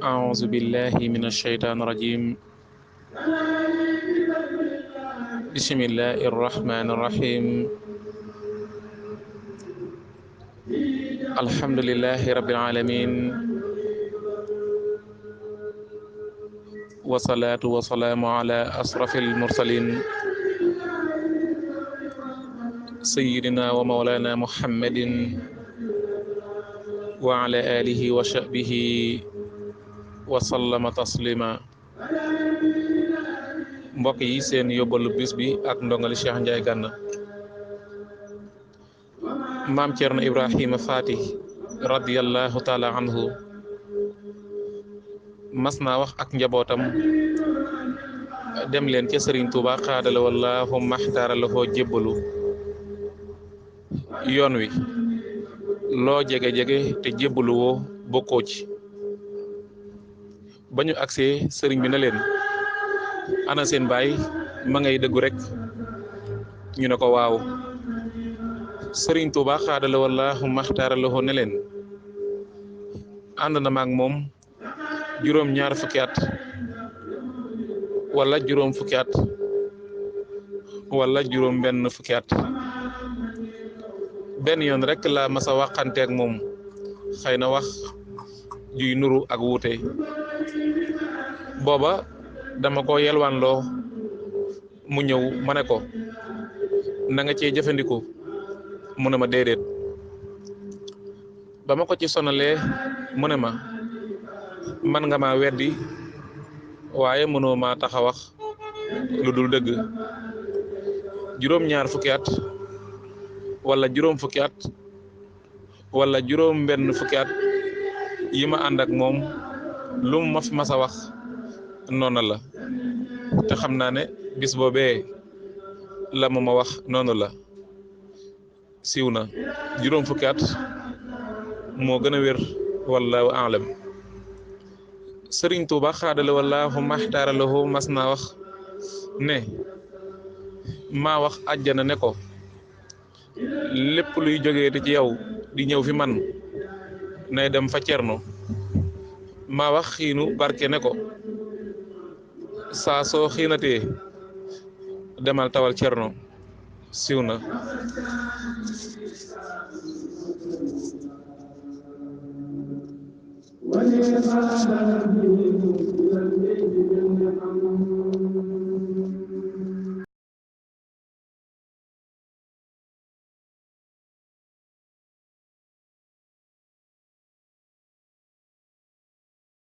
أعوذ بالله من الشيطان الرجيم بسم الله الرحمن الرحيم الحمد لله رب العالمين والصلاة والسلام على أشرف المرسلين سيدنا ومولانا محمد وعلى آله وصحبه وسلم تسليما mbokk yi seen yóbbalu bis bi ak ndongali Cheikh Ndiaye Gana maam Cerno Ibrahima Faati radiyallahu taala anhu mas naa wax ak njabootam dem leen ca Sëriñ Tuuba xaadala wallahu maxtaara la foo jébbalu yoon wi loo jege-jege te jébbalu woo bokkoo ci ba ñu agsee sëriñ bi na leen ana seen baay ma ngay dëggu rek ñu ne ko waaw Sëriñ Tuuba xaadala wallahu maxtaara la foo ne leen ànd na maag moom juróom-ñaar fukki at wala juróom fukki at wala juróom benn fukki at benn yoon rek la masa waxanteeg moom xëy na wax juy nuru ak wuute booba dama ko yelwaanloo mu ñëw ma ne ko na nga cee jëfandiku mu ne ma déedéet ba ma ko ci sonalee mu ne ma man nga ma weddi waaye mënoo ma tax a wax lu dul dëgg juróom-ñaar fukki at wala juróom fukki at wala juróom benn fukki at yi ma ànd ak moom lu ma fi mas a wax noonu la te xam naa ne bis boobee la ma wax noonu la siiw na juróom fukki at moo gën a wér wallahu aalam Sëriñ Tuuba xaadala wallahu maxtaara lahu mas naa wax ne maa wax àjjana ne ko lépp luy jógee ci yow di ñëw fi man nay dem fa Cerno maa wax xiinu barke ne ko saa soo xiinatee demal tawal Cerno siiw na